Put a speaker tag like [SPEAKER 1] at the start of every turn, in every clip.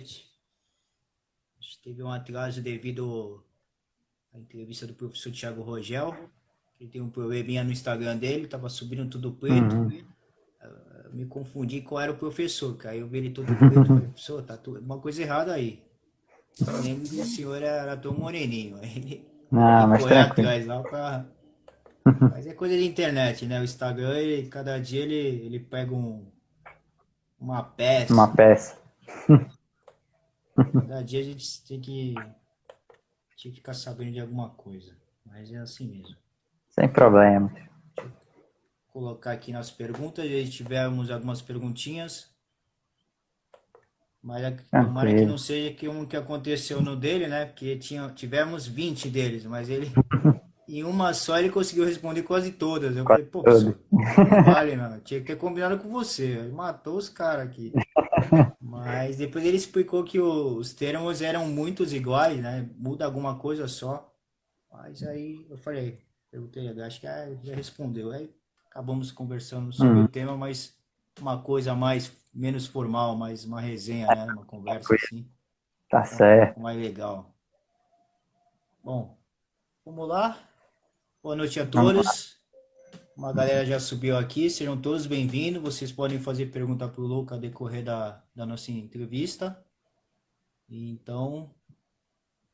[SPEAKER 1] noite. A gente teve um atraso devido à entrevista do professor Thiago Rogel. Ele tem um probleminha no Instagram dele, tava subindo tudo preto.
[SPEAKER 2] Uhum.
[SPEAKER 1] Eu me confundi qual era o professor, cara. Eu vi ele todo preto, falei, professor, tá uma coisa errada aí. Eu lembro que o senhor era tão moreninho. Aí ele teve
[SPEAKER 2] Ah,
[SPEAKER 1] que
[SPEAKER 2] mas
[SPEAKER 1] correr
[SPEAKER 2] tranquilo.
[SPEAKER 1] atrás lá pra. Mas é coisa de internet, né? O Instagram, cada dia ele pega uma
[SPEAKER 2] Uma
[SPEAKER 1] peça.
[SPEAKER 2] peça.
[SPEAKER 1] Cada dia a gente tem que ficar sabendo de alguma coisa. Mas é assim mesmo.
[SPEAKER 2] Sem
[SPEAKER 1] Então,
[SPEAKER 2] problemas.
[SPEAKER 1] deixa eu colocar aqui nas perguntas. Já tivemos algumas perguntinhas. Mas tomara que
[SPEAKER 2] Tranquilo.
[SPEAKER 1] não seja que um que aconteceu no dele, né? Porque tivemos 20 deles, mas ele, em uma só, ele conseguiu responder quase todas. Eu
[SPEAKER 2] Quase
[SPEAKER 1] falei, pô,
[SPEAKER 2] todo.
[SPEAKER 1] professor, não vale, mano. Tinha que ter combinado com você. Ele matou os caras aqui. Mas depois ele explicou que os termos eram muitos iguais, né? Muda alguma coisa só. Mas aí eu falei, perguntei, acho que já respondeu. Aí acabamos conversando sobre o
[SPEAKER 2] Uhum.
[SPEAKER 1] tema, mas uma coisa mais, menos formal, mais uma resenha, né? Uma conversa
[SPEAKER 2] Tranquilo.
[SPEAKER 1] assim,
[SPEAKER 2] Tá
[SPEAKER 1] é um pouco
[SPEAKER 2] certo.
[SPEAKER 1] mais legal. Bom, vamos lá. Boa noite a
[SPEAKER 2] Vamos lá.
[SPEAKER 1] todos. Uma galera já subiu aqui, sejam todos bem-vindos. Vocês podem fazer pergunta para o Luca a decorrer da nossa entrevista. Então,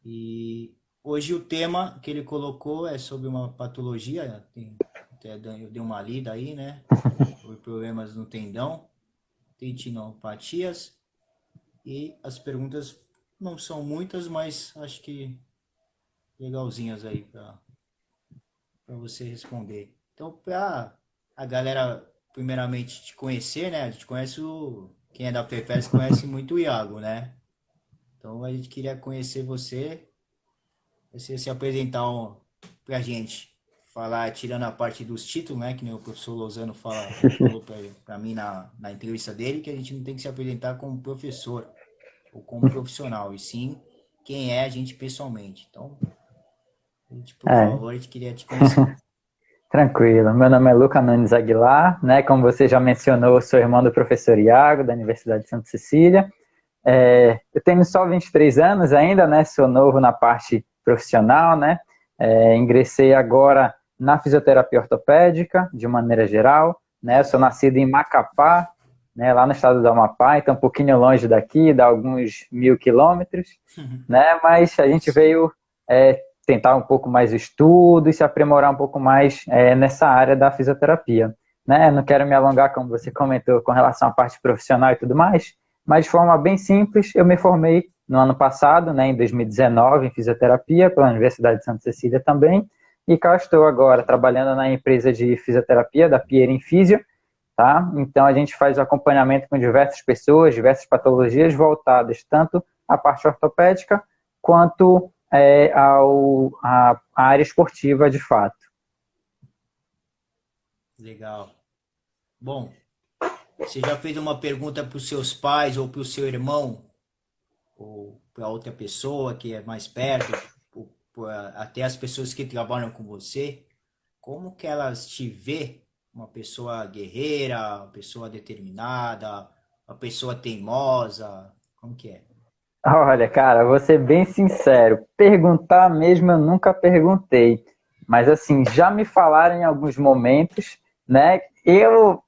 [SPEAKER 1] e hoje o tema que ele colocou é sobre uma patologia, até eu dei uma lida aí, né? Sobre problemas no tendão, tendinopatias, e as perguntas não são muitas, mas acho que legalzinhas aí para você responder. Então, para a galera primeiramente te conhecer, né? A gente conhece quem é da FEFES conhece muito o Iago, né? Então a gente queria conhecer você se apresentar pra gente, falar, tirando a parte dos títulos, né, que nem o professor Lozano falou pra mim na entrevista dele, que a gente não tem que se apresentar como professor ou como profissional, e sim quem é a gente pessoalmente. Então, a gente, por
[SPEAKER 2] É,
[SPEAKER 1] favor, a gente queria te conhecer.
[SPEAKER 2] tranquilo. Meu nome é Luca Nunes Aguilar, né? Como você já mencionou, eu sou irmão do professor Iago, da Universidade de Santa Cecília. Eu tenho só 23 anos ainda, né? Sou novo na parte profissional, né? Ingressei agora na fisioterapia ortopédica, de maneira geral, né? Eu sou
[SPEAKER 1] Legal.
[SPEAKER 2] nascido em Macapá, né? Lá no estado do Amapá, então um pouquinho longe daqui, dá alguns 1.000 quilômetros, né? Mas a gente
[SPEAKER 1] Sim.
[SPEAKER 2] veio tentar um pouco mais o estudo e se aprimorar um pouco mais nessa área da fisioterapia, né? Não quero me alongar, como você comentou, com relação à parte profissional e tudo mais, mas de forma bem simples, eu me formei no ano passado, né, em 2019, em fisioterapia, pela Universidade de Santa Cecília também, e cá estou agora trabalhando na empresa de fisioterapia da Pierin Physio, tá? Então a gente faz o acompanhamento com diversas pessoas, diversas patologias voltadas tanto à parte ortopédica quanto à área esportiva de fato.
[SPEAKER 1] Legal. Bom, você já fez uma pergunta para os seus pais ou para o seu irmão ou para outra pessoa que é mais perto, até as pessoas que trabalham com você, como que elas te vê uma pessoa guerreira, uma pessoa determinada, uma pessoa teimosa, como que é?
[SPEAKER 2] Olha, cara, vou ser bem sincero. Perguntar mesmo eu nunca perguntei. Mas, assim, já me falaram em alguns momentos, né?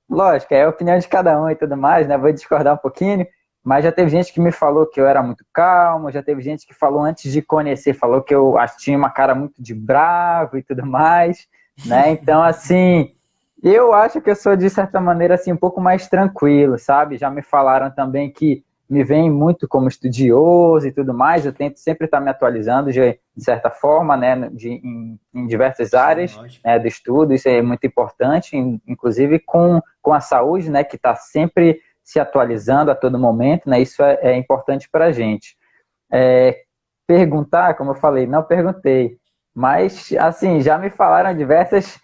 [SPEAKER 2] Lógico, é a opinião de cada um e tudo mais, né? Vou discordar um pouquinho. Mas já teve gente que me falou que eu era muito calmo, já teve gente que falou antes de conhecer, falou que eu tinha uma cara muito de bravo e tudo mais, né? Então, assim, eu acho que eu sou, de certa maneira, assim, um pouco mais tranquilo, sabe? Já me falaram também que me veem muito como estudioso e tudo mais, eu tento sempre estar me atualizando de certa forma, né, em diversas
[SPEAKER 1] Sim,
[SPEAKER 2] áreas,
[SPEAKER 1] lógico.
[SPEAKER 2] né, do estudo, isso é muito importante, inclusive com a saúde, né, que está sempre se atualizando a todo momento, né, isso é importante para a gente. É, perguntar, como eu falei, não perguntei, mas, assim, já me falaram diversas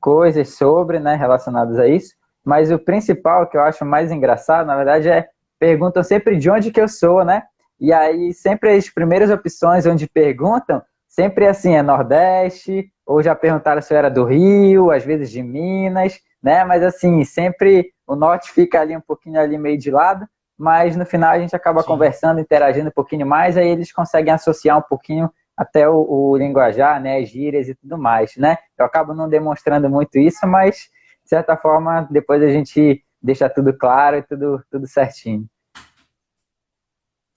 [SPEAKER 2] coisas sobre, né, relacionadas a isso, mas o principal que eu acho mais engraçado, na verdade, perguntam sempre de onde que eu sou, né? E aí sempre as primeiras opções onde perguntam, sempre assim, é Nordeste, ou já perguntaram se eu era do Rio, às vezes de Minas, né? Mas assim, sempre o Norte fica ali um pouquinho ali meio de lado, mas no final a gente acaba
[SPEAKER 1] Sim.
[SPEAKER 2] conversando, interagindo um pouquinho mais, aí eles conseguem associar um pouquinho até o linguajar, né, as gírias e tudo mais, né? Eu acabo não demonstrando muito isso, mas de certa forma depois a gente deixa tudo claro e tudo certinho.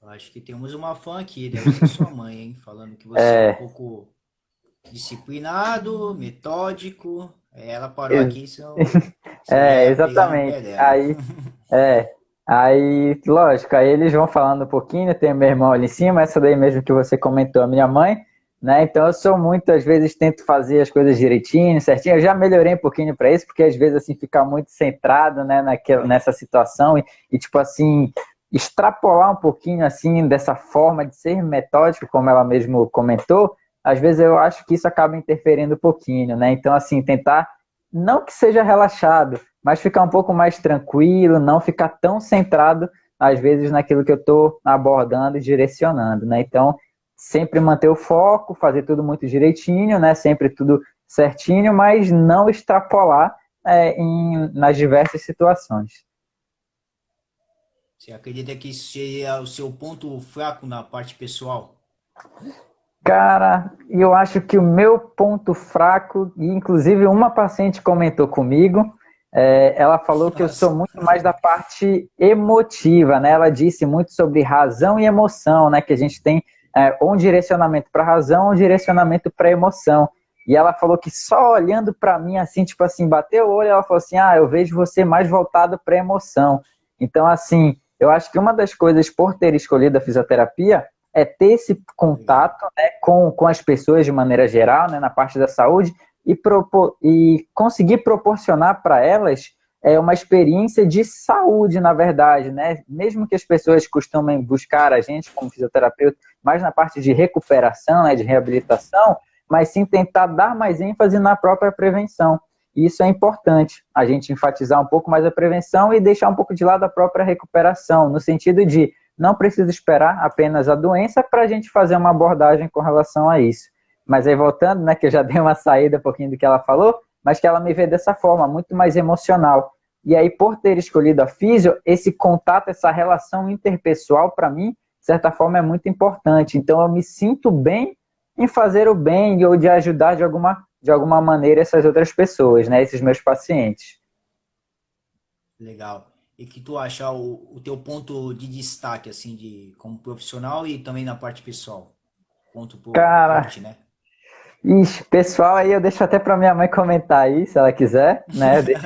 [SPEAKER 1] Eu acho que temos uma fã aqui, deve ser sua mãe, hein? Falando que você é um
[SPEAKER 2] É,
[SPEAKER 1] pouco disciplinado, metódico. Ela parou aqui, senão você ia pegar no pé
[SPEAKER 2] exatamente.
[SPEAKER 1] dela.
[SPEAKER 2] É, lógico, aí eles vão falando um pouquinho, tem meu irmão ali em cima, essa daí mesmo que você comentou, a minha mãe, né? Então eu sou muito, às vezes tento fazer as coisas direitinho, certinho. Eu já melhorei um pouquinho para isso, porque às vezes assim ficar muito centrado, né, nessa situação e tipo assim, extrapolar um pouquinho assim dessa forma de ser metódico, como ela mesmo comentou, às vezes eu acho que isso acaba interferindo um pouquinho, né? Então assim, tentar não que seja relaxado, mas ficar um pouco mais tranquilo, não ficar tão centrado, às vezes, naquilo que eu estou abordando e direcionando, né? Então, sempre manter o foco, fazer tudo muito direitinho, né? Sempre tudo certinho, mas não extrapolar nas diversas situações.
[SPEAKER 1] Você acredita que isso seria o seu ponto fraco na parte pessoal?
[SPEAKER 2] Cara, eu acho que o meu ponto fraco, e inclusive uma paciente comentou comigo, ela falou que eu sou
[SPEAKER 1] Nossa,
[SPEAKER 2] muito mais da parte emotiva, né? Ela disse muito sobre razão e emoção, né? Que a gente tem um direcionamento para razão, um direcionamento para emoção. E ela falou que só olhando para mim assim, tipo assim, bateu o olho, ela falou assim: "Ah, eu vejo você mais voltado para emoção". Então, assim, eu acho que uma das coisas por ter escolhido a fisioterapia é ter esse
[SPEAKER 1] legal.
[SPEAKER 2] contato, né, com as pessoas de maneira geral, né, na parte da saúde, e conseguir proporcionar para elas uma experiência de saúde, na verdade, né? Mesmo que as pessoas costumem buscar a gente como fisioterapeuta, mais na parte de recuperação, né, de reabilitação, mas sim tentar dar mais ênfase na própria prevenção. E isso é importante, a gente enfatizar um pouco mais a prevenção e deixar um pouco de lado a própria recuperação, no sentido de não precisa esperar apenas a doença para a gente fazer uma abordagem com relação a isso. Mas aí voltando, né, que eu já dei uma saída um pouquinho do que ela falou, mas que ela me vê dessa forma, muito mais emocional. E aí, por ter escolhido a físio, esse contato, essa relação interpessoal, para mim, de certa forma, é muito importante. Então, eu me sinto bem em fazer o bem ou de ajudar de alguma maneira essas outras pessoas, né, esses meus pacientes.
[SPEAKER 1] Legal. E que tu acha o teu ponto de destaque, assim, de como profissional e também na parte pessoal? Ponto
[SPEAKER 2] Cara,
[SPEAKER 1] forte, né?
[SPEAKER 2] ixi, pessoal, aí eu deixo até para minha mãe comentar aí, se ela quiser, né? Eu deixo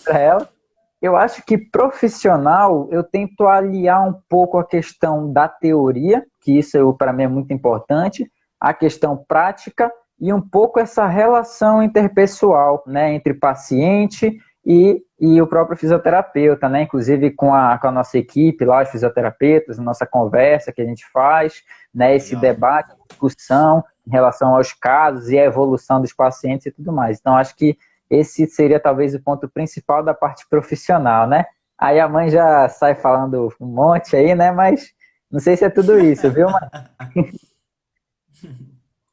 [SPEAKER 2] para ela. Eu acho que profissional, eu tento aliar um pouco a questão da teoria, que isso para mim é muito importante, a questão prática e um pouco essa relação interpessoal, né, entre paciente e o próprio fisioterapeuta, né, inclusive com a nossa equipe lá, os fisioterapeutas, a nossa conversa que a gente faz, né, esse
[SPEAKER 1] Legal.
[SPEAKER 2] debate, discussão em relação aos casos e a evolução dos pacientes e tudo mais. Então, acho que esse seria talvez o ponto principal da parte profissional, né? Aí a mãe já sai falando um monte aí, né? Mas não sei se é tudo isso, viu? Mas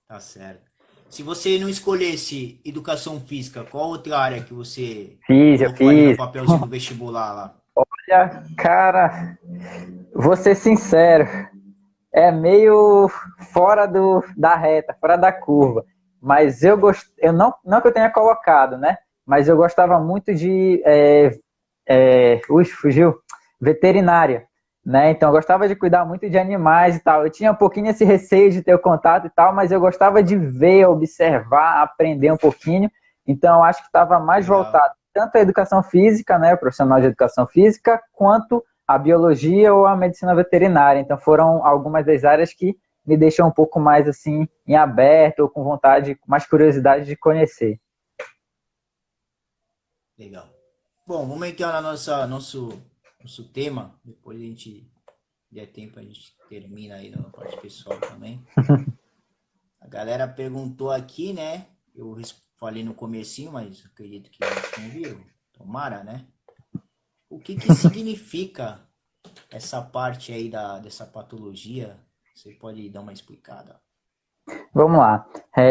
[SPEAKER 1] Tá certo. Se você não escolhesse educação física, qual outra área que você
[SPEAKER 2] fiz, eu
[SPEAKER 1] colocou ali no
[SPEAKER 2] fiz.
[SPEAKER 1] papelzinho do vestibular lá?
[SPEAKER 2] Olha, cara, vou ser sincero, é meio fora da reta, fora da curva. Mas eu não que eu tenha colocado, né? Mas eu gostava muito de fugiu, veterinária, né? Então eu gostava de cuidar muito de animais e tal. Eu tinha um pouquinho esse receio de ter o contato e tal, mas eu gostava de ver, observar, aprender um pouquinho. Então eu acho que estava mais
[SPEAKER 1] Legal.
[SPEAKER 2] voltado tanto à educação física, né, o profissional de educação física, quanto a biologia ou a medicina veterinária. Então foram algumas das áreas que me deixam um pouco mais assim em aberto ou com vontade, com mais curiosidade de conhecer.
[SPEAKER 1] Legal. Bom, vamos entrar na nosso tema. Depois a gente der tempo, a gente termina aí na parte pessoal também. A galera perguntou aqui, né? Eu falei no comecinho, mas acredito que eles não viram. Tomara, né? O que que significa essa parte aí dessa patologia? Você pode dar uma explicada?
[SPEAKER 2] Vamos lá.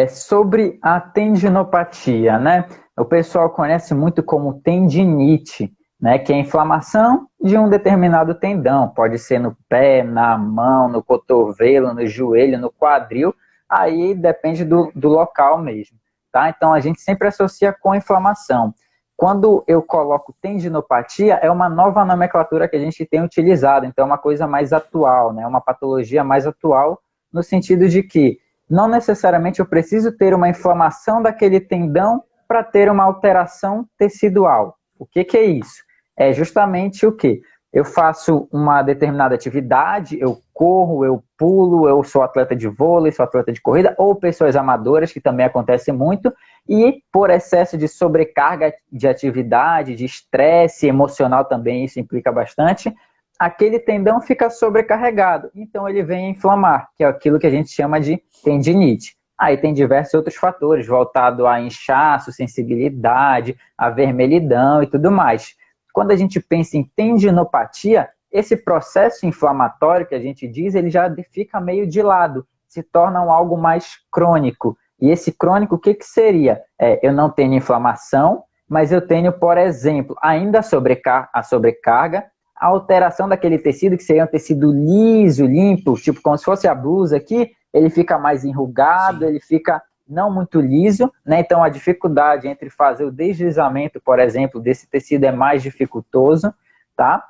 [SPEAKER 2] Sobre a tendinopatia, né? O pessoal conhece muito como tendinite, né, que é a inflamação de um determinado tendão. Pode ser no pé, na mão, no cotovelo, no joelho, no quadril, aí depende do local mesmo. Tá? Então, a gente sempre associa com inflamação. Quando eu coloco tendinopatia, é uma nova nomenclatura que a gente tem utilizado, então é uma coisa mais atual, né? Uma patologia mais atual, no sentido de que não necessariamente eu preciso ter uma inflamação daquele tendão para ter uma alteração tecidual. O que é isso? É justamente o quê? Eu faço uma determinada atividade, eu corro, eu pulo, eu sou atleta de vôlei, sou atleta de corrida, ou pessoas amadoras, que também acontece muito, e por excesso de sobrecarga de atividade, de estresse emocional também, isso implica bastante, aquele tendão fica sobrecarregado, então ele vem a inflamar, que é aquilo que a gente chama de tendinite. Aí tem diversos outros fatores, voltado a inchaço, sensibilidade, a vermelhidão e tudo mais. Quando a gente pensa em tendinopatia, esse processo inflamatório que a gente diz, ele já fica meio de lado, se torna algo mais crônico. E esse crônico, o que seria? Eu não tenho inflamação, mas eu tenho, por exemplo, ainda a sobrecarga, a alteração daquele tecido, que seria um tecido liso, limpo, tipo como se fosse a blusa aqui, ele fica mais enrugado, ele fica não muito liso, né? Então a dificuldade entre fazer o deslizamento, por exemplo, desse tecido é mais dificultoso, tá?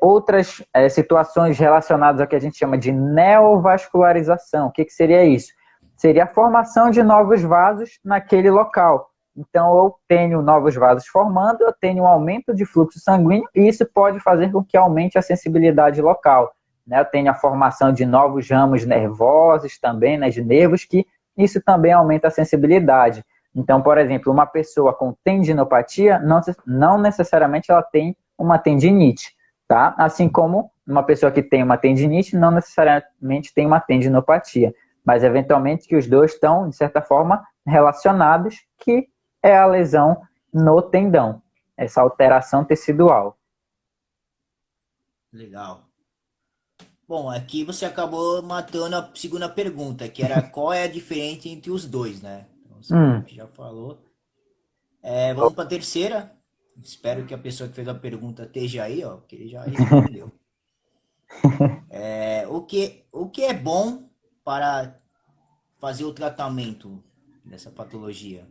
[SPEAKER 2] Outras situações relacionadas ao que a gente chama de neovascularização. O que seria isso? Seria a formação de novos vasos naquele local. Então eu tenho novos vasos formando, eu tenho um aumento de fluxo sanguíneo e isso pode fazer com que aumente a sensibilidade local, né? Eu tenho a formação de novos ramos nervosos também, né, de nervos, que isso também aumenta a sensibilidade. Então, por exemplo, uma pessoa com tendinopatia, não necessariamente ela tem uma tendinite, tá? Assim como uma pessoa que tem uma tendinite, não necessariamente tem uma tendinopatia, mas eventualmente que os dois estão, de certa forma, relacionados, que é a lesão no tendão, essa alteração tecidual.
[SPEAKER 1] Legal. Bom, aqui você acabou matando a segunda pergunta, que era qual é a diferença entre os dois, né? Então, você meio que já falou. Vamos para a terceira. Espero que a pessoa que fez a pergunta esteja aí, ó, que ele já respondeu. O que é bom para fazer o tratamento dessa patologia?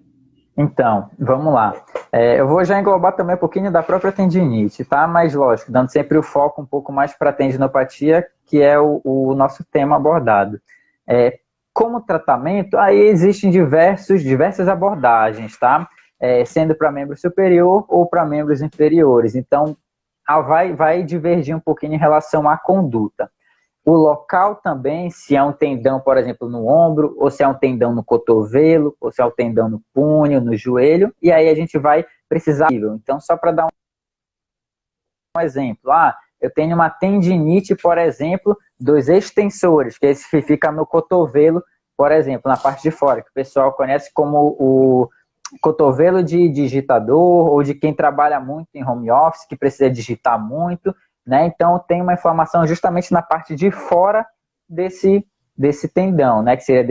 [SPEAKER 2] Então, vamos lá. Eu vou já englobar também um pouquinho da própria tendinite, tá? Mas, lógico, dando sempre o foco um pouco mais para a tendinopatia, que é o nosso tema abordado. Como tratamento, aí existem diversas abordagens, tá? Sendo para membro superior ou para membros inferiores. Então, vai divergir um pouquinho em relação à conduta. O local também, se é um tendão, por exemplo, no ombro, ou se é um tendão no cotovelo, ou se é um tendão no punho, no joelho, e aí a gente vai precisar. Então, só para dar um exemplo, eu tenho uma tendinite, por exemplo, dos extensores, que esse fica no cotovelo, por exemplo, na parte de fora, que o pessoal conhece como o cotovelo de digitador, ou de quem trabalha muito em home office, que precisa digitar muito, né? Então tem uma inflamação justamente na parte de fora desse tendão, né? Que seria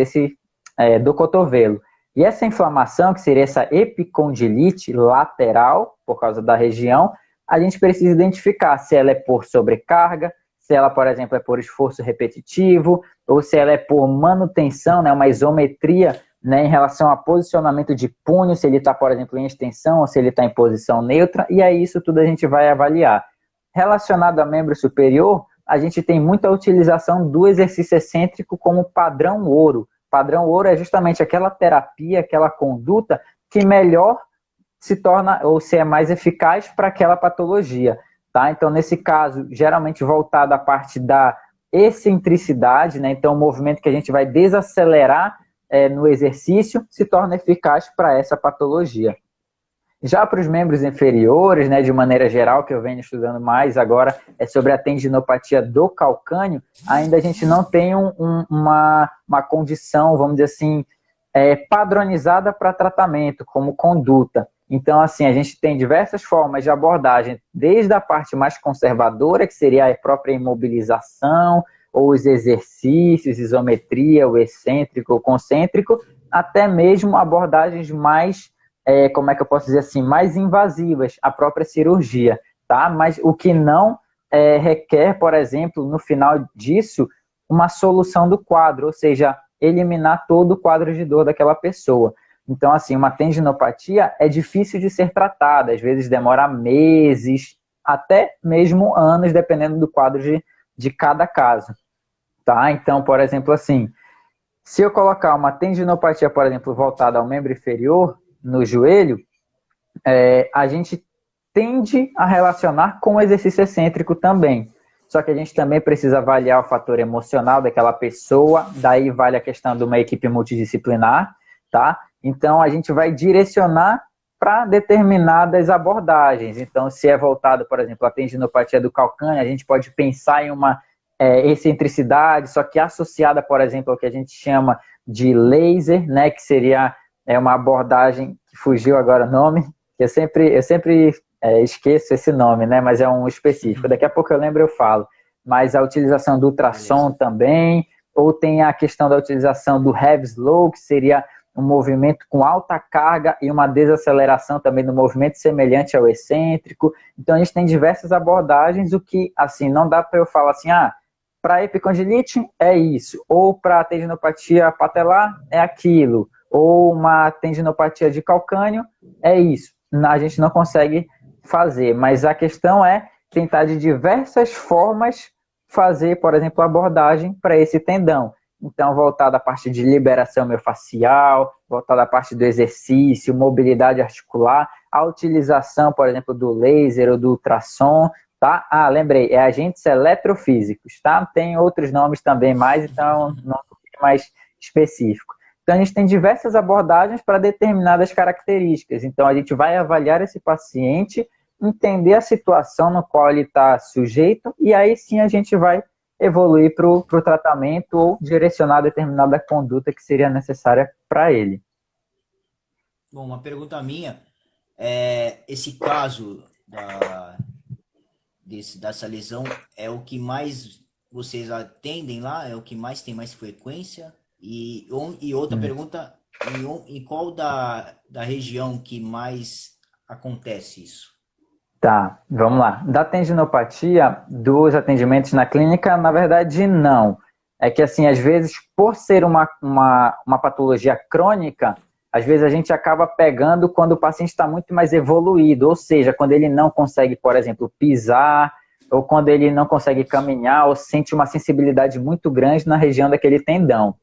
[SPEAKER 2] do cotovelo. E essa inflamação, que seria essa epicondilite lateral, por causa da região, a gente precisa identificar se ela é por sobrecarga, se ela, por exemplo, é por esforço repetitivo, ou se ela é por manutenção, né? Uma isometria, né, em relação a posicionamento de punho, se ele está, por exemplo, em extensão ou se ele está em posição neutra, e aí isso tudo a gente vai avaliar. Relacionado a membro superior, a gente tem muita utilização do exercício excêntrico como padrão ouro. Padrão ouro é justamente aquela terapia, aquela conduta que melhor se torna, ou se é mais eficaz para aquela patologia. Tá? Então, nesse caso, geralmente voltado à parte da excentricidade, né? Então o movimento que a gente vai desacelerar no exercício se torna eficaz para essa patologia. Já para os membros inferiores, né, de maneira geral, que eu venho estudando mais agora, é sobre a tendinopatia do calcâneo, ainda a gente não tem uma condição, vamos dizer assim, padronizada para tratamento, como conduta. Então, assim, a gente tem diversas formas de abordagem, desde a parte mais conservadora, que seria a própria imobilização, ou os exercícios, isometria, o excêntrico, o concêntrico, até mesmo abordagens mais como é que eu posso dizer assim, mais invasivas, a própria cirurgia, tá? Mas o que não requer, por exemplo, no final disso, uma solução do quadro, ou seja, eliminar todo o quadro de dor daquela pessoa. Então, assim, uma tendinopatia é difícil de ser tratada, às vezes demora meses, até mesmo anos, dependendo do quadro de cada caso, tá? Então, por exemplo, assim, se eu colocar uma tendinopatia, por exemplo, voltada ao membro inferior, no joelho, a gente tende a relacionar com o exercício excêntrico também. Só que a gente também precisa avaliar o fator emocional daquela pessoa, daí vale a questão de uma equipe multidisciplinar, tá? Então a gente vai direcionar para determinadas abordagens. Então, se é voltado, por exemplo, à tendinopatia do calcâneo, a gente pode pensar em uma excentricidade, só que associada, por exemplo, ao que a gente chama de laser, né, que seria uma abordagem que fugiu agora o nome, eu sempre esqueço esse nome, né? Mas é um específico. Daqui a pouco eu lembro, eu falo. Mas a utilização do ultrassom
[SPEAKER 1] Beleza.
[SPEAKER 2] também, ou tem a questão da utilização do heavy slow, que seria um movimento com alta carga e uma desaceleração também do movimento semelhante ao excêntrico. Então a gente tem diversas abordagens, o que assim não dá para eu falar assim, para epicondilite é isso, ou para tendinopatia patelar é aquilo, ou uma tendinopatia de calcâneo é isso. A gente não consegue fazer, mas a questão é tentar de diversas formas fazer, por exemplo, abordagem para esse tendão. Então, voltar da parte de liberação miofascial, voltar da parte do exercício, mobilidade articular, a utilização, por exemplo, do laser ou do ultrassom, tá? Lembrei, é agentes eletrofísicos, tá? Tem outros nomes também mais, então não é mais específico. Então, a gente tem diversas abordagens para determinadas características. Então, a gente vai avaliar esse paciente, entender a situação no qual ele está sujeito, e aí sim a gente vai evoluir para o tratamento ou direcionar determinada conduta que seria necessária para ele.
[SPEAKER 1] Bom, uma pergunta minha esse caso dessa lesão é o que mais vocês atendem lá? É o que mais tem mais frequência? E outra
[SPEAKER 2] Hum.
[SPEAKER 1] pergunta, em qual da região que mais acontece isso?
[SPEAKER 2] Tá, vamos lá. Da tendinopatia, dos atendimentos na clínica, na verdade, não. É que, assim, às vezes, por ser uma patologia crônica, às vezes a gente acaba pegando quando o paciente está muito mais evoluído, ou seja, quando ele não consegue, por exemplo, pisar, ou quando ele não consegue caminhar, ou sente uma sensibilidade muito grande na região daquele tendão.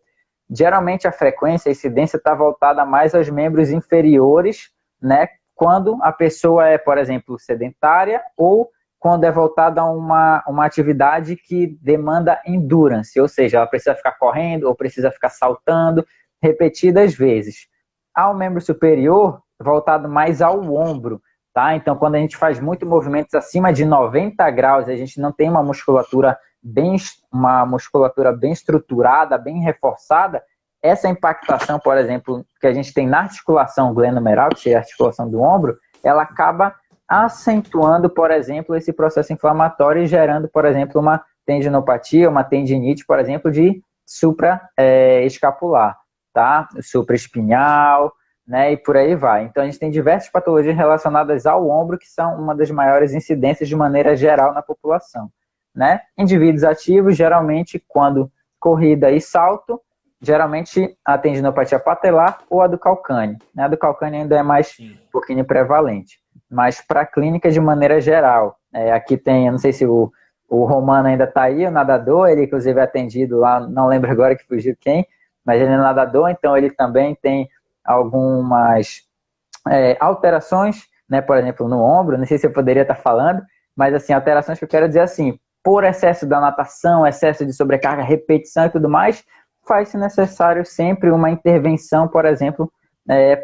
[SPEAKER 2] Geralmente a frequência, a incidência está voltada mais aos membros inferiores, né? Quando a pessoa é, por exemplo, sedentária ou quando é voltada a uma atividade que demanda endurance, ou seja, ela precisa ficar correndo ou precisa ficar saltando repetidas vezes. Ao membro superior, voltado mais ao ombro, tá? Então, quando a gente faz muito movimentos acima de 90 graus, a gente não tem uma musculatura bem estruturada, bem reforçada, essa impactação, por exemplo, que a gente tem na articulação glenomeral, que é a articulação do ombro, ela acaba acentuando, por exemplo, esse processo inflamatório e gerando, por exemplo, uma tendinopatia, uma tendinite, por exemplo, de supraescapular, tá? Supraespinhal, né? E por aí vai. Então, a gente tem diversas patologias relacionadas ao ombro que são uma das maiores incidências de maneira geral na população, né? Indivíduos ativos, geralmente, quando corrida e salto, geralmente a tendinopatia patelar ou a do calcâneo. Né? A do calcâneo ainda é mais
[SPEAKER 1] Sim.
[SPEAKER 2] um pouquinho prevalente. Mas para a clínica de maneira geral, aqui tem, eu não sei se o Romano ainda está aí, o nadador, ele inclusive é atendido lá, não lembro agora que fugiu quem, mas ele é nadador, então ele também tem algumas alterações, né, por exemplo, no ombro, não sei se eu poderia estar falando, mas assim, alterações que eu quero dizer assim, por excesso da natação, excesso de sobrecarga, repetição e tudo mais, faz-se necessário sempre uma intervenção, por exemplo,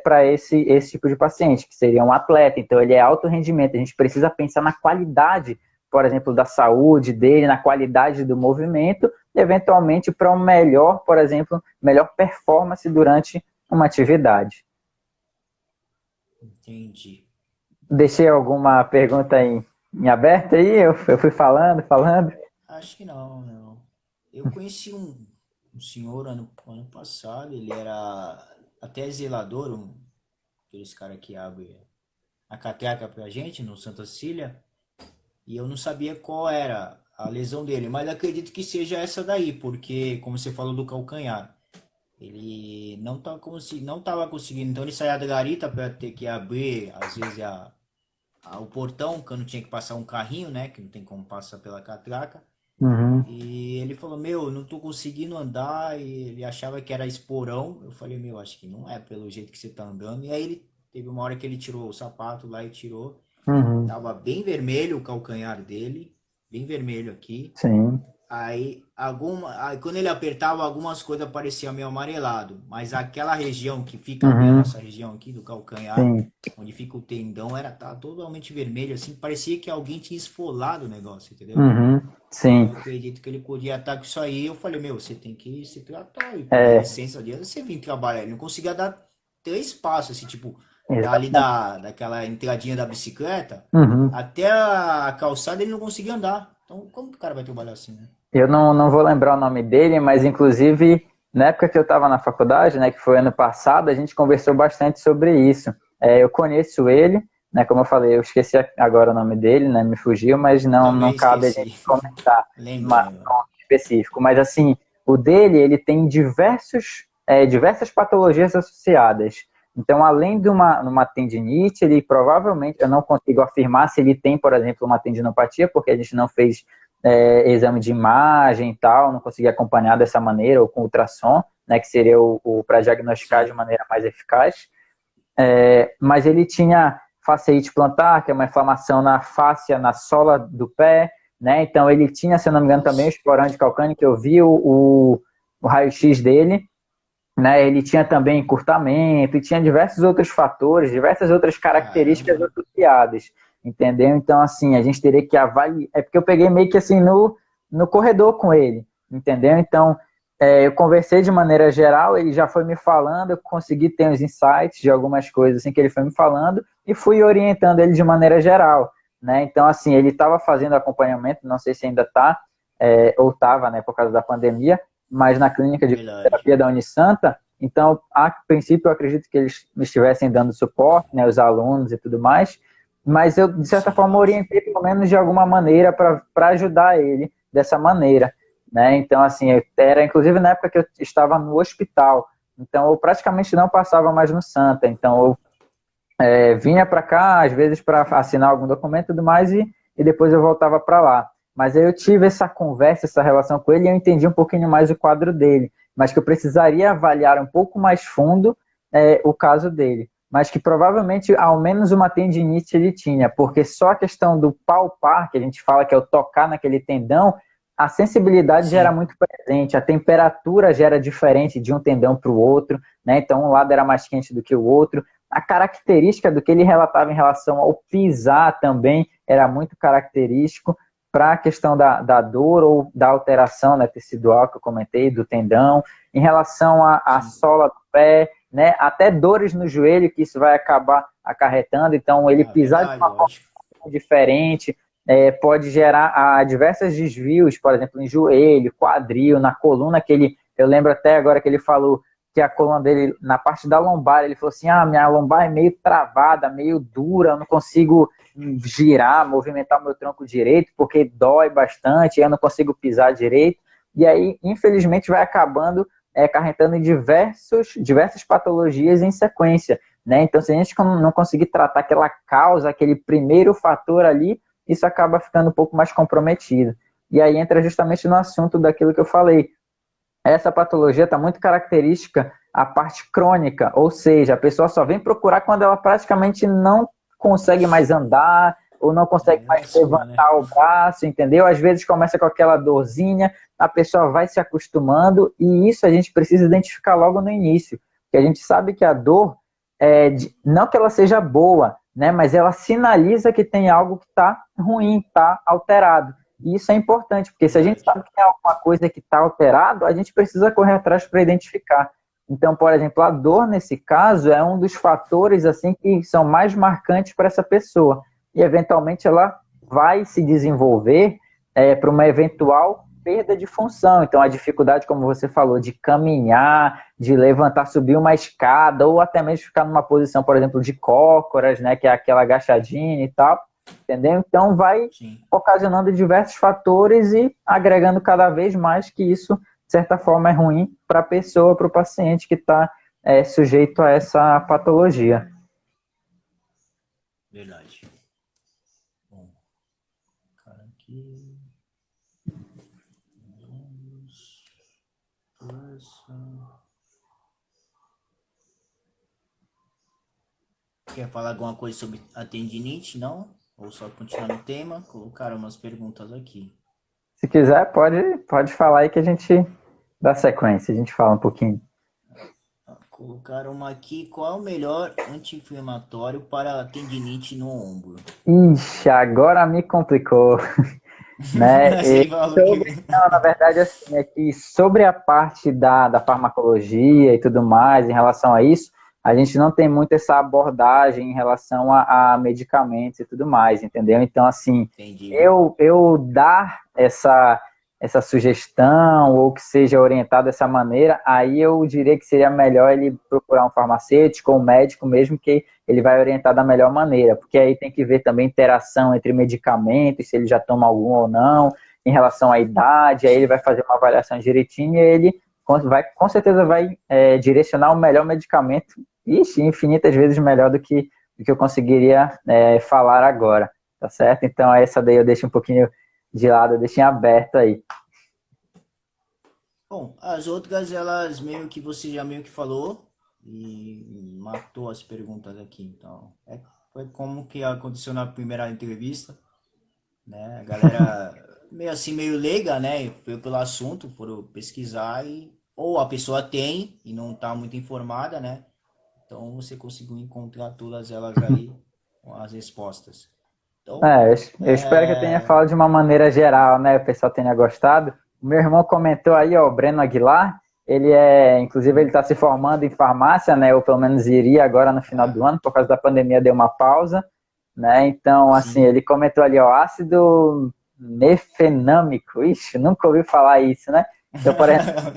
[SPEAKER 2] para esse tipo de paciente, que seria um atleta, então ele é alto rendimento, a gente precisa pensar na qualidade, por exemplo, da saúde dele, na qualidade do movimento, eventualmente para um melhor, por exemplo, melhor performance durante uma atividade.
[SPEAKER 1] Entendi.
[SPEAKER 2] Deixei alguma pergunta em aberto aí? Eu fui falando.
[SPEAKER 1] Acho que não, não. Eu conheci um senhor ano passado, ele era até zelador, aqueles caras que abrem a catraca pra gente no Santa Cecília, e eu não sabia qual era a lesão dele, mas acredito que seja essa daí, porque, como você falou do calcanhar, ele não tava conseguindo, então ele saía da garita para ter que abrir, às vezes, o portão, quando tinha que passar um carrinho, né, que não tem como passar pela catraca,
[SPEAKER 2] Uhum.
[SPEAKER 1] e ele falou, meu, não tô conseguindo andar, e ele achava que era esporão. Eu falei, meu, acho que não é pelo jeito que você tá andando. E aí ele teve uma hora que ele tirou o sapato lá e tirou.
[SPEAKER 2] Uhum.
[SPEAKER 1] Tava bem vermelho o calcanhar dele, bem vermelho aqui.
[SPEAKER 2] Sim,
[SPEAKER 1] Aí quando ele apertava, algumas coisas pareciam meio amarelado, mas aquela região que fica bem,
[SPEAKER 2] uhum.
[SPEAKER 1] nossa região aqui do calcanhar,
[SPEAKER 2] Sim,
[SPEAKER 1] onde fica o tendão, tá totalmente vermelho, assim, parecia que alguém tinha esfolado o negócio, entendeu?
[SPEAKER 2] uhum.
[SPEAKER 1] Então
[SPEAKER 2] Sim.
[SPEAKER 1] eu acredito que ele podia estar com isso aí. Eu falei, meu, você tem que se tratar e pedir
[SPEAKER 2] É,
[SPEAKER 1] licença de você vir trabalhar. Ele não conseguia dar 3 passos, assim, tipo, dali
[SPEAKER 2] exatamente.
[SPEAKER 1] daquela entradinha da bicicleta
[SPEAKER 2] Uhum.
[SPEAKER 1] até a calçada ele não conseguia andar. Então como que o cara vai trabalhar assim, né?
[SPEAKER 2] Eu não vou lembrar o nome dele, mas inclusive na época que eu estava na faculdade, né, que foi ano passado, a gente conversou bastante sobre isso. Eu conheço ele, né, como eu falei, eu esqueci agora o nome dele, né, me fugiu, mas não
[SPEAKER 1] Também
[SPEAKER 2] cabe a gente
[SPEAKER 1] esqueci.
[SPEAKER 2] comentar
[SPEAKER 1] Lembra,
[SPEAKER 2] uma,
[SPEAKER 1] lembra.
[SPEAKER 2] um específico. Mas assim, o dele, ele tem diversas patologias associadas. Então, além de uma tendinite, ele provavelmente, eu não consigo afirmar se ele tem, por exemplo, uma tendinopatia, porque a gente não fez exame de imagem e tal, não consegui acompanhar dessa maneira, ou com ultrassom, né, que seria o para diagnosticar de
[SPEAKER 1] Sim.
[SPEAKER 2] maneira mais eficaz. Mas ele tinha fasciite plantar, que é uma inflamação na fáscia, na sola do pé, né? Então ele tinha, se eu não me engano, também o
[SPEAKER 1] Nossa.
[SPEAKER 2] esporão de calcânio, que eu vi o raio-x dele, né? Ele tinha também encurtamento, e tinha diversos outros fatores, diversas outras características
[SPEAKER 1] Caramba.
[SPEAKER 2] associadas, entendeu? Então, assim, a gente teria que avaliar. É porque eu peguei meio que assim no corredor com ele, entendeu? Então, eu conversei de maneira geral, ele já foi me falando, eu consegui ter uns insights de algumas coisas assim que ele foi me falando e fui orientando ele de maneira geral, né? Então, assim, ele estava fazendo acompanhamento, não sei se ainda está, ou estava, né, por causa da pandemia, mas na clínica de
[SPEAKER 1] Verdade.
[SPEAKER 2] terapia da Unisanta. Então, a princípio, eu acredito que eles estivessem dando suporte, né, os alunos e tudo mais, mas eu, de certa
[SPEAKER 1] Sim,
[SPEAKER 2] forma,
[SPEAKER 1] massa.
[SPEAKER 2] orientei pelo menos de alguma maneira para ajudar ele dessa maneira, né? Então, assim, era inclusive na época que eu estava no hospital, então eu praticamente não passava mais no Santa, então eu vinha para cá, às vezes, para assinar algum documento e tudo mais, e depois eu voltava para lá. Mas aí eu tive essa conversa, essa relação com ele, e eu entendi um pouquinho mais o quadro dele, mas que eu precisaria avaliar um pouco mais fundo o caso dele. Mas que provavelmente ao menos uma tendinite ele tinha, porque só a questão do palpar, que a gente fala que é o tocar naquele tendão, a sensibilidade já era
[SPEAKER 1] Sim.
[SPEAKER 2] muito presente, a temperatura já era diferente de um tendão para o outro, né? Então um lado era mais quente do que o outro, a característica do que ele relatava em relação ao pisar também era muito característico para a questão da dor ou da alteração, né, tecidual que eu comentei, do tendão, em relação à
[SPEAKER 1] Sim.
[SPEAKER 2] sola do pé, né, até dores no joelho que isso vai acabar acarretando. Então, ele
[SPEAKER 1] Ah,
[SPEAKER 2] pisar de
[SPEAKER 1] verdade,
[SPEAKER 2] uma forma
[SPEAKER 1] lógico.
[SPEAKER 2] diferente pode gerar diversos desvios, por exemplo, em joelho, quadril, na coluna que ele, eu lembro até agora que ele falou que a coluna dele, na parte da lombar, ele falou assim, minha lombar é meio travada, meio dura, eu não consigo girar, movimentar o meu tronco direito, porque dói bastante, eu não consigo pisar direito, e aí, infelizmente, vai acabando acarretando em diversas patologias em sequência, né? Então, se a gente não conseguir tratar aquela causa, aquele primeiro fator ali, isso acaba ficando um pouco mais comprometido. E aí entra justamente no assunto daquilo que eu falei, essa patologia está muito característica a parte crônica, ou seja, a pessoa só vem procurar quando ela praticamente não consegue mais andar ou não consegue
[SPEAKER 1] Aí
[SPEAKER 2] mais
[SPEAKER 1] lascou, né?
[SPEAKER 2] levantar o braço, entendeu? Às vezes começa com aquela dorzinha, a pessoa vai se acostumando e isso a gente precisa identificar logo no início, porque a gente sabe que a dor, não que ela seja boa, né, mas ela sinaliza que tem algo que está ruim, está alterado. E isso é importante, porque se a gente
[SPEAKER 1] Verdade.
[SPEAKER 2] sabe que tem alguma coisa que está alterado, a gente precisa correr atrás para identificar. Então, por exemplo, a dor nesse caso é um dos fatores assim que são mais marcantes para essa pessoa. E eventualmente ela vai se desenvolver para uma eventual perda de função. Então, a dificuldade, como você falou, de caminhar, de levantar, subir uma escada, ou até mesmo ficar numa posição, por exemplo, de cócoras, né, que é aquela agachadinha e tal, entendeu? Então, vai
[SPEAKER 1] Sim.
[SPEAKER 2] ocasionando diversos fatores e agregando cada vez mais que isso, de certa forma, é ruim para a pessoa, para o paciente que está sujeito a essa patologia.
[SPEAKER 1] Verdade. Bom, cara, aqui. Quer falar alguma coisa sobre a tendinite? Não? Ou só continuar no tema? Colocaram umas perguntas aqui.
[SPEAKER 2] Se quiser, pode falar aí que a gente dá sequência, a gente fala um pouquinho.
[SPEAKER 1] Colocaram uma aqui. Qual é o melhor anti-inflamatório para a tendinite no ombro?
[SPEAKER 2] Ixi, agora me complicou, né?
[SPEAKER 1] Você falou que...
[SPEAKER 2] Não, na verdade, assim, é que sobre a parte da farmacologia e tudo mais, em relação a isso, a gente não tem muito essa abordagem em relação a medicamentos e tudo mais, entendeu? Então, assim,
[SPEAKER 1] Entendi.
[SPEAKER 2] eu dar essa sugestão ou que seja orientado dessa maneira, aí eu diria que seria melhor ele procurar um farmacêutico ou um médico mesmo, que ele vai orientar da melhor maneira, porque aí tem que ver também interação entre medicamentos, se ele já toma algum ou não, em relação à idade, aí ele vai fazer uma avaliação direitinho e ele com certeza vai direcionar o melhor medicamento, infinitas vezes melhor do que eu conseguiria falar agora, tá certo? Então essa daí eu deixo um pouquinho de lado, eu deixo em aberto aí.
[SPEAKER 1] Bom, as outras, elas meio que você já meio que falou e matou as perguntas aqui. Então, foi como que aconteceu na primeira entrevista, né? A galera meio assim, meio leiga, né? Foi pelo assunto, foram pesquisar ou a pessoa tem e não está muito informada, né? Então você conseguiu encontrar todas elas aí com as respostas. Então,
[SPEAKER 2] Eu espero que eu tenha falado de uma maneira geral, né? O pessoal tenha gostado. O meu irmão comentou aí, ó, o Breno Aguilar, inclusive ele está se formando em farmácia, né? Ou pelo menos iria agora no final do ano, por causa da pandemia deu uma pausa, né? Então, assim,
[SPEAKER 1] sim.
[SPEAKER 2] ele comentou ali, ó, ácido mefenâmico. Ixi, nunca ouvi falar isso, né? Então, por exemplo,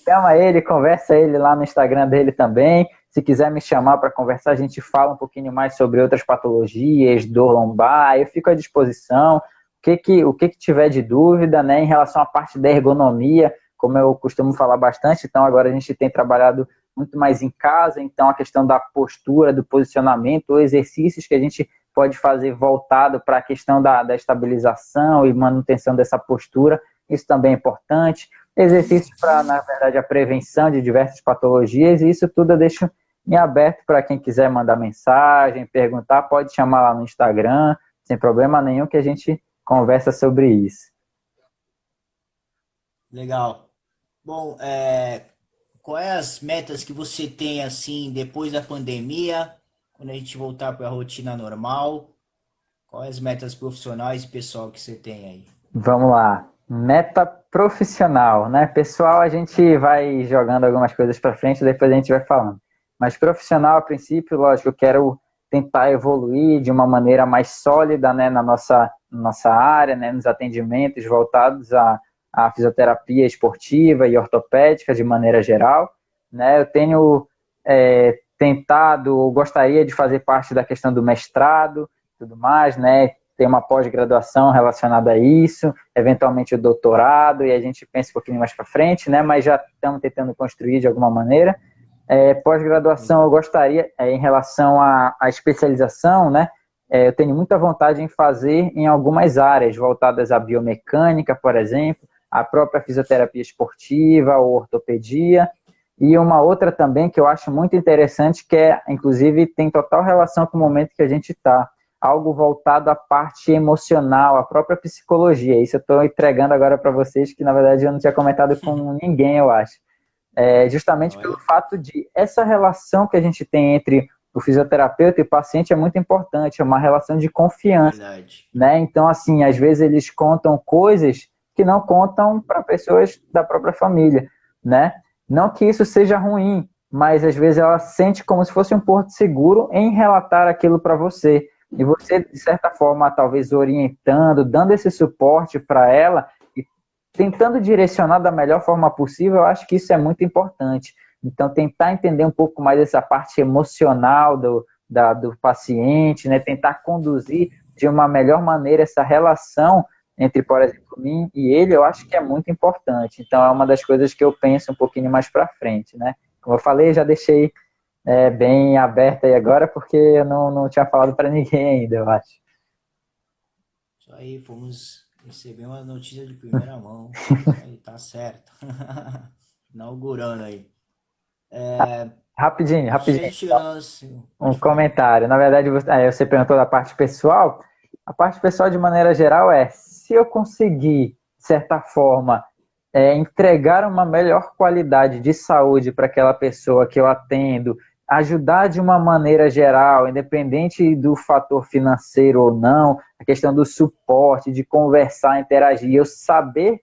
[SPEAKER 2] chama ele, conversa ele lá no Instagram dele também. Se quiser me chamar para conversar, a gente fala um pouquinho mais sobre outras patologias, dor lombar, eu fico à disposição. O que tiver de dúvida, né, em relação à parte da ergonomia, como eu costumo falar bastante, então agora a gente tem trabalhado muito mais em casa, então a questão da postura, do posicionamento, ou exercícios que a gente pode fazer voltado para a questão da estabilização e manutenção dessa postura, isso também é importante. Exercícios para, na verdade, a prevenção de diversas patologias, e isso tudo eu deixo em aberto para quem quiser mandar mensagem, perguntar, pode chamar lá no Instagram, sem problema nenhum, que a gente conversa sobre isso.
[SPEAKER 1] Legal. Bom, quais as metas que você tem assim depois da pandemia, quando a gente voltar para a rotina normal? Quais as metas profissionais e pessoal que você tem aí?
[SPEAKER 2] Vamos lá. Meta profissional, né? Pessoal, a gente vai jogando algumas coisas para frente, depois a gente vai falando. Mas profissional, a princípio, lógico, eu quero tentar evoluir de uma maneira mais sólida, né, na nossa área, né, nos atendimentos voltados à fisioterapia esportiva e ortopédica de maneira geral, né? Eu tenho tentado, gostaria de fazer parte da questão do mestrado, tudo mais, né? Ter uma pós-graduação relacionada a isso, eventualmente o doutorado, e a gente pensa um pouquinho mais para frente, né? Mas já estamos tentando construir de alguma maneira. Pós-graduação eu gostaria, em relação à especialização, né? Eu tenho muita vontade em fazer em algumas áreas voltadas à biomecânica, por exemplo, a própria fisioterapia esportiva ou ortopedia, e uma outra também que eu acho muito interessante, que inclusive, tem total relação com o momento que a gente está, algo voltado à parte emocional, à própria psicologia. Isso eu estou entregando agora para vocês, que na verdade eu não tinha comentado com ninguém, eu acho. Justamente pelo fato de essa relação que a gente tem entre o fisioterapeuta e o paciente é muito importante, é uma relação de confiança.
[SPEAKER 1] Verdade.
[SPEAKER 2] Né? Então, assim, às vezes eles contam coisas que não contam para pessoas da própria família, né? Não que isso seja ruim, mas às vezes ela sente como se fosse um porto seguro em relatar aquilo para você. E você, de certa forma, talvez orientando, dando esse suporte para ela, tentando direcionar da melhor forma possível, eu acho que isso é muito importante. Então, tentar entender um pouco mais essa parte emocional do paciente, né? Tentar conduzir de uma melhor maneira essa relação entre, por exemplo, mim e ele, eu acho que é muito importante. Então, é uma das coisas que eu penso um pouquinho mais para frente, né? Como eu falei, já deixei bem aberto aí agora, porque eu não tinha falado para ninguém ainda, eu acho.
[SPEAKER 1] Isso aí, fomos receber uma notícia de primeira mão. Aí tá certo. Inaugurando aí.
[SPEAKER 2] Rapidinho, rapidinho.
[SPEAKER 1] Chegando assim,
[SPEAKER 2] Um
[SPEAKER 1] pode falar.
[SPEAKER 2] comentário. Na verdade, você perguntou da parte pessoal. A parte pessoal, de maneira geral, se eu conseguir, de certa forma, entregar uma melhor qualidade de saúde para aquela pessoa que eu atendo, ajudar de uma maneira geral, independente do fator financeiro ou não, a questão do suporte, de conversar, interagir, eu saber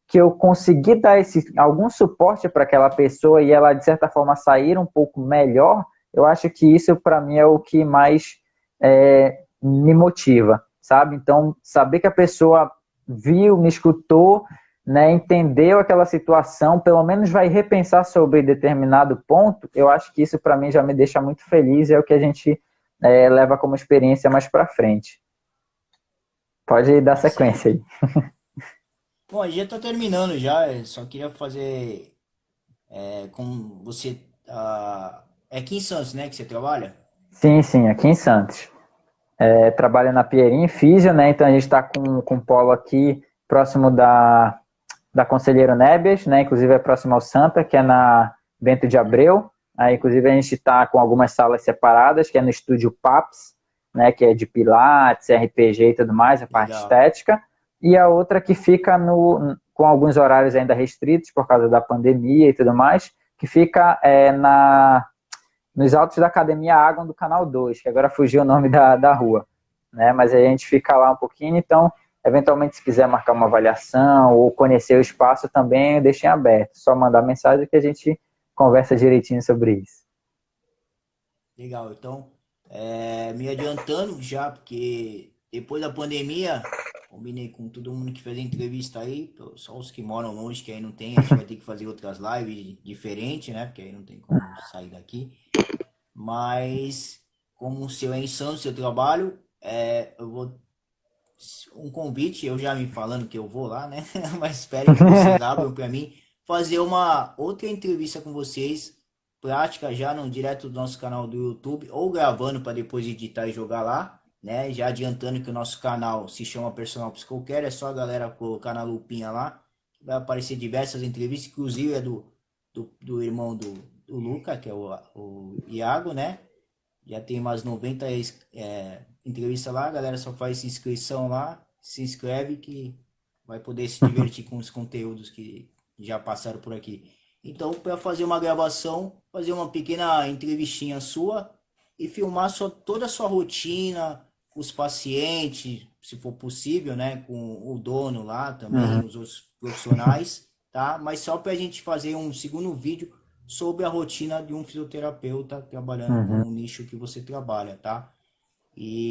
[SPEAKER 2] que eu consegui dar algum suporte para aquela pessoa e ela, de certa forma, sair um pouco melhor, eu acho que isso, para mim, é o que mais me motiva, sabe? Então, saber que a pessoa viu, me escutou, né, entendeu aquela situação, pelo menos vai repensar sobre determinado ponto, eu acho que isso, para mim, já me deixa muito feliz e é o que a gente leva como experiência mais para frente. Pode dar
[SPEAKER 1] Tá
[SPEAKER 2] sequência
[SPEAKER 1] certo.
[SPEAKER 2] aí.
[SPEAKER 1] Bom, a gente tá terminando já. Eu só queria fazer como você. É aqui em Santos, né, que você trabalha?
[SPEAKER 2] Sim, sim, aqui em Santos. Trabalho na Pierin Físio, né? Então a gente está com um polo aqui próximo da Conselheiro Nébias, né? Inclusive é próximo ao Santa, que é na Bento de Abreu. Aí, inclusive, a gente está com algumas salas separadas, que é no estúdio PAPS, né? Que é de Pilates, RPG e tudo mais, a parte
[SPEAKER 1] Legal.
[SPEAKER 2] estética. E a outra que fica com alguns horários ainda restritos por causa da pandemia e tudo mais, que fica nos altos da Academia Água do Canal 2, que agora fugiu o nome da rua, né? Mas aí a gente fica lá um pouquinho, então, eventualmente, se quiser marcar uma avaliação ou conhecer o espaço também, deixem aberto. Só mandar mensagem que a gente conversa direitinho sobre isso.
[SPEAKER 1] Legal. Então, me adiantando já, porque depois da pandemia, combinei com todo mundo que fez a entrevista aí, só os que moram longe, que aí não tem, a gente vai ter que fazer outras lives diferentes, né? Porque aí não tem como sair daqui. Mas, como o seu é em Santos, seu trabalho, eu vou. Um convite, eu já me falando que eu vou lá, né? Mas espero que vocês abram para mim fazer uma outra entrevista com vocês, prática já no direto do nosso canal do YouTube, ou gravando para depois editar e jogar lá, né? Já adiantando que o nosso canal se chama Personal Psicocare, é só a galera colocar na lupinha lá, vai aparecer diversas entrevistas, inclusive do irmão do Luca, que é o Iago, né? Já tem umas 90 entrevistas lá, a galera só faz inscrição lá, se inscreve que vai poder se divertir com os conteúdos que já passaram por aqui. Então, para fazer uma gravação, fazer uma pequena entrevistinha sua e filmar toda a sua rotina, com os pacientes, se for possível, né? Com o dono lá também,
[SPEAKER 2] Uhum.
[SPEAKER 1] os outros profissionais, tá? Mas só para a gente fazer um segundo vídeo sobre a rotina de um fisioterapeuta trabalhando com
[SPEAKER 2] Uhum.
[SPEAKER 1] o nicho que você trabalha, tá?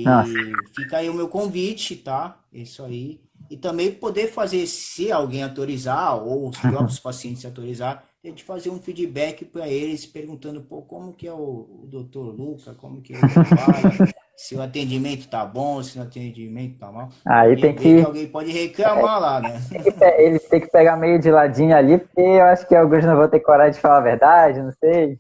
[SPEAKER 2] Nossa.
[SPEAKER 1] E fica aí o meu convite, tá? Isso aí. E também poder fazer, se alguém autorizar, ou os próprios pacientes autorizar, a gente fazer um feedback para eles, perguntando, pô, como que é o Dr. Luca, como que ele trabalha, se o atendimento tá bom, se o atendimento tá mal.
[SPEAKER 2] Aí
[SPEAKER 1] Pode
[SPEAKER 2] tem
[SPEAKER 1] ver que
[SPEAKER 2] que,
[SPEAKER 1] alguém pode reclamar lá, né?
[SPEAKER 2] eles têm que pegar meio de ladinho ali, porque eu acho que alguns não vão ter coragem de falar a verdade, não sei.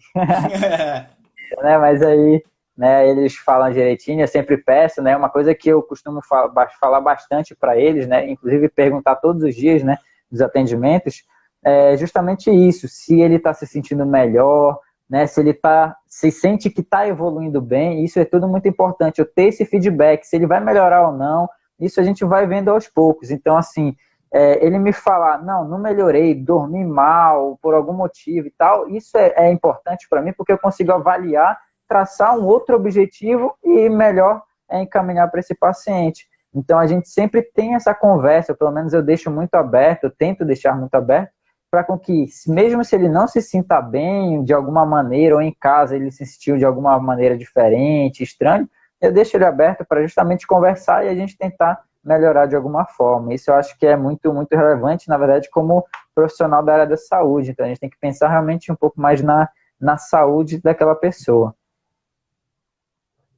[SPEAKER 2] Né? Mas aí, né, eles falam direitinho, eu sempre peço, né, uma coisa que eu costumo falar bastante para eles, né, inclusive perguntar todos os dias, né, dos atendimentos, é justamente isso, se ele está se sentindo melhor, né, se ele se sente que está evoluindo bem, isso é tudo muito importante, eu ter esse feedback, se ele vai melhorar ou não, isso a gente vai vendo aos poucos, então assim, ele me falar, não melhorei, dormi mal, por algum motivo e tal, isso é importante para mim, porque eu consigo avaliar, traçar um outro objetivo e melhor encaminhar para esse paciente. Então, a gente sempre tem essa conversa, pelo menos eu deixo muito aberto, eu tento deixar muito aberto, para com que, mesmo se ele não se sinta bem de alguma maneira, ou em casa ele se sentiu de alguma maneira diferente, estranho, eu deixo ele aberto para justamente conversar e a gente tentar melhorar de alguma forma. Isso eu acho que é muito, muito relevante, na verdade, como profissional da área da saúde. Então, a gente tem que pensar realmente um pouco mais na saúde daquela pessoa.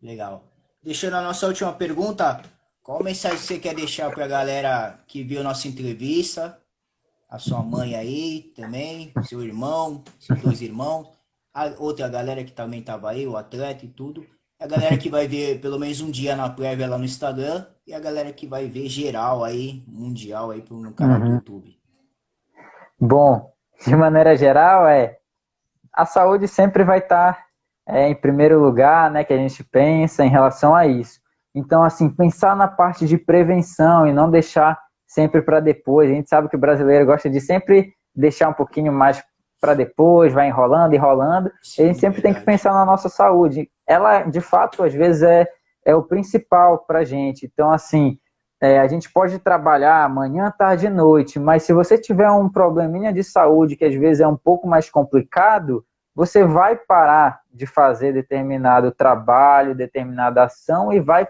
[SPEAKER 1] Legal. Deixando a nossa última pergunta, qual mensagem você quer deixar para a galera que viu nossa entrevista? A sua mãe aí também, seu irmão, seus dois irmãos, a outra galera que também estava aí, o atleta e tudo. A galera que vai ver pelo menos um dia na prévia lá no Instagram e a galera que vai ver geral aí, mundial aí no canal do
[SPEAKER 2] Uhum.
[SPEAKER 1] YouTube.
[SPEAKER 2] Bom, de maneira geral, a saúde sempre vai estar em primeiro lugar, né, que a gente pensa em relação a isso. Então, assim, pensar na parte de prevenção e não deixar sempre para depois. A gente sabe que o brasileiro gosta de sempre deixar um pouquinho mais para depois, vai enrolando, enrolando. E a gente
[SPEAKER 1] Sim,
[SPEAKER 2] sempre tem que
[SPEAKER 1] verdade.
[SPEAKER 2] pensar na nossa saúde. Ela, de fato, às vezes é o principal para a gente. Então, assim, a gente pode trabalhar manhã, tarde e noite, mas se você tiver um probleminha de saúde que às vezes é um pouco mais complicado, você vai parar de fazer determinado trabalho, determinada ação e vai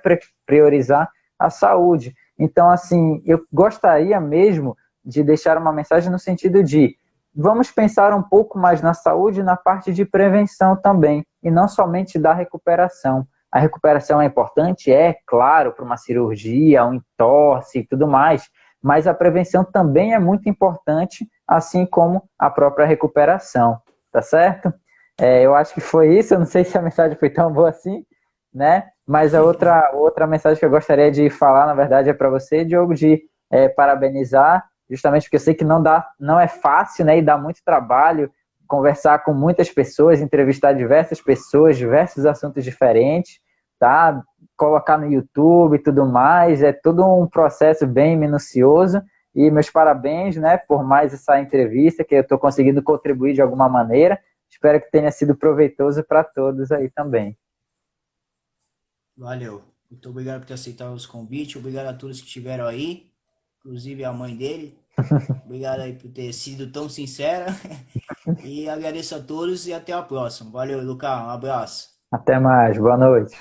[SPEAKER 2] priorizar a saúde. Então, assim, eu gostaria mesmo de deixar uma mensagem no sentido de vamos pensar um pouco mais na saúde na parte de prevenção também, e não somente da recuperação. A recuperação é importante, é claro, para uma cirurgia, um entorse e tudo mais, mas a prevenção também é muito importante, assim como a própria recuperação, tá certo? Eu acho que foi isso, eu não sei se a mensagem foi tão boa assim, né? Mas a outra mensagem que eu gostaria de falar, na verdade, é para você, Diogo, de parabenizar, justamente porque eu sei que não é fácil, né? E dá muito trabalho conversar com muitas pessoas, entrevistar diversas pessoas, diversos assuntos diferentes, tá? Colocar no YouTube e tudo mais, é todo um processo bem minucioso. E meus parabéns, né, por mais essa entrevista, que eu estou conseguindo contribuir de alguma maneira. Espero que tenha sido proveitoso para todos aí também.
[SPEAKER 1] Valeu. Muito obrigado por ter aceitado os convites. Obrigado a todos que estiveram aí, inclusive a mãe dele. Obrigado aí por ter sido tão sincera. E agradeço a todos e até a próxima. Valeu, Lucas. Um abraço.
[SPEAKER 2] Até mais, boa noite.